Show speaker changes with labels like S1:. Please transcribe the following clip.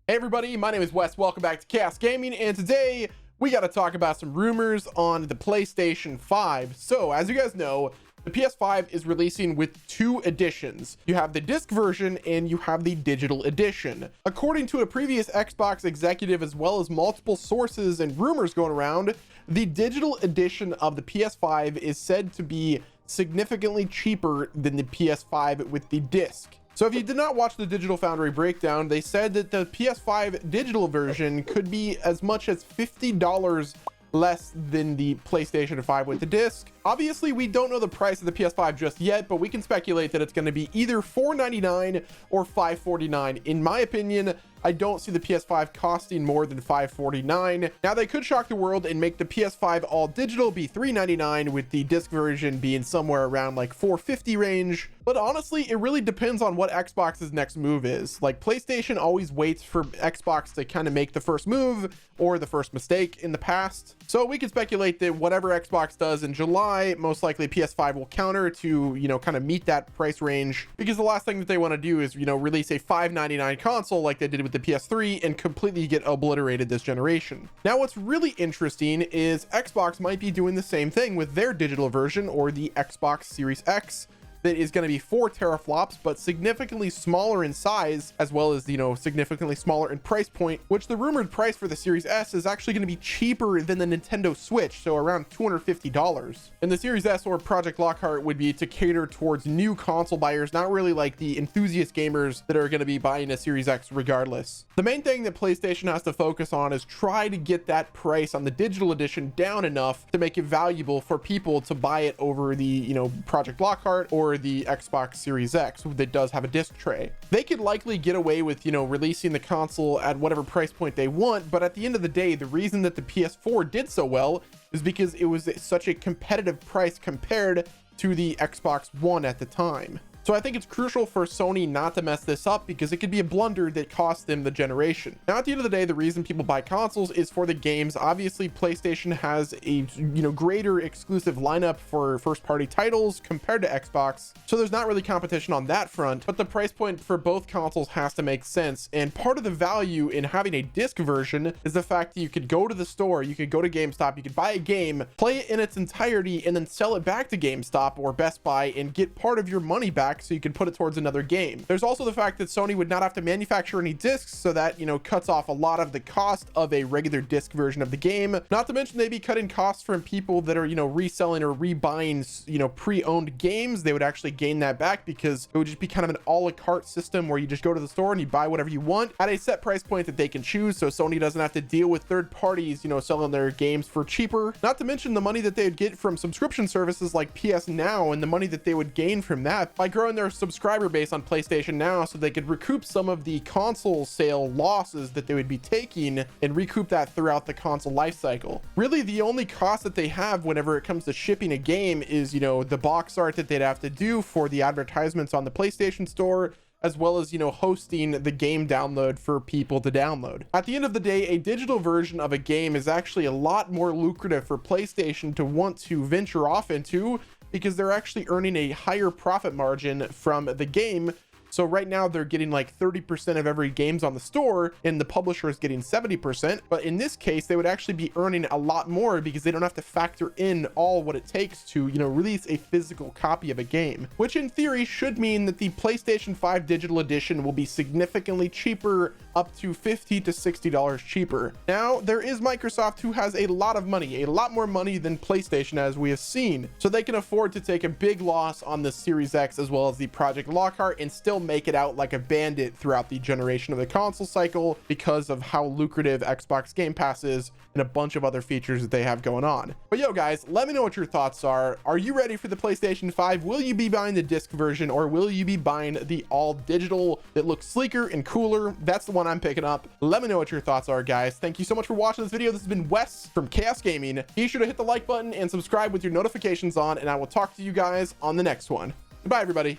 S1: Hey everybody, my name is Wes. Welcome back to ChaosGaming, and today we got to talk about some rumors on the PlayStation 5. So, as you guys know, the PS5 is releasing with two editions. You have the disc version and you have the digital edition. According to a previous Xbox executive, as well as multiple sources and rumors going around, the digital edition of the PS5 is said to be significantly cheaper than the PS5 with the disc. So if you did not watch the Digital Foundry breakdown, they said that the PS5 digital version could be as much as $50 less than the PlayStation 5 with the disc. Obviously, we don't know the price of the PS5 just yet, but we can speculate that it's going to be either $499 or $549. In my opinion, I don't see the PS5 costing more than $549. Now, they could shock the world and make the PS5 all digital be $399, with the disc version being somewhere around like $450 range. But honestly, it really depends on what Xbox's next move is. Like, PlayStation always waits for Xbox to kind of make the first move or the first mistake in the past. So we can speculate that whatever Xbox does in July, most likely PS5 will counter to, kind of meet that price range, because the last thing that they want to do is, release a $599 console like they did with the PS3 and completely get obliterated this generation. Now, what's really interesting is Xbox might be doing the same thing with their digital version, or the Xbox Series X, that is going to be 4 teraflops, but significantly smaller in size, as well as, significantly smaller in price point, which the rumored price for the Series S is actually going to be cheaper than the Nintendo Switch, so around $250. And the Series S, or Project Lockhart, would be to cater towards new console buyers, not really like the enthusiast gamers that are going to be buying a Series X regardless. The main thing that PlayStation has to focus on is try to get that price on the digital edition down enough to make it valuable for people to buy it over the, Project Lockhart or the Xbox Series X that does have a disc tray. They could likely get away with, releasing the console at whatever price point they want, but at the end of the day, the reason that the PS4 did so well is because it was such a competitive price compared to the Xbox One at the time. So I think it's crucial for Sony not to mess this up, because it could be a blunder that costs them the generation. Now, at the end of the day, the reason people buy consoles is for the games. Obviously, PlayStation has a greater exclusive lineup for first-party titles compared to Xbox, so there's not really competition on that front, but the price point for both consoles has to make sense. And part of the value in having a disc version is the fact that you could go to the store, you could go to GameStop, you could buy a game, play it in its entirety, and then sell it back to GameStop or Best Buy and get part of your money back, so you can put it towards another game. There's also the fact that Sony would not have to manufacture any discs, so that, cuts off a lot of the cost of a regular disc version of the game. Not to mention, they'd be cutting costs from people that are, reselling or rebuying, pre-owned games. They would actually gain that back, because it would just be kind of an a la carte system where you just go to the store and you buy whatever you want at a set price point that they can choose, so Sony doesn't have to deal with third parties, selling their games for cheaper. Not to mention the money that they would get from subscription services like PS Now, and the money that they would gain from that by growing their subscriber base on PlayStation Now, so they could recoup some of the console sale losses that they would be taking and recoup that throughout the console life cycle. Really, the only cost that they have whenever it comes to shipping a game is, the box art that they'd have to do for the advertisements on the PlayStation Store, as well as, hosting the game download for people to download. At the end of the day, a digital version of a game is actually a lot more lucrative for PlayStation to want to venture off into, because they're actually earning a higher profit margin from the game. So right now they're getting like 30% of every game's on the store, and the publisher is getting 70%. But in this case, they would actually be earning a lot more, because they don't have to factor in all what it takes to, release a physical copy of a game, which in theory should mean that the PlayStation 5 digital edition will be significantly cheaper, up to $50 to $60 cheaper. Now, there is Microsoft, who has a lot of money, a lot more money than PlayStation, as we have seen. So they can afford to take a big loss on the Series X as well as the Project Lockhart, and still make it out like a bandit throughout the generation of the console cycle, because of how lucrative Xbox Game Pass is and a bunch of other features that they have going on. But yo guys, let me know what your thoughts are. Are you ready for the PlayStation 5? Will you be buying the disc version, or will you be buying the all digital that looks sleeker and cooler? That's the one I'm picking up. Let me know what your thoughts are, guys. Thank you so much for watching this video. This has been Wes from Chaos Gaming. Be sure to hit the like button and subscribe with your notifications on, and I will talk to you guys on the next one. Goodbye, everybody.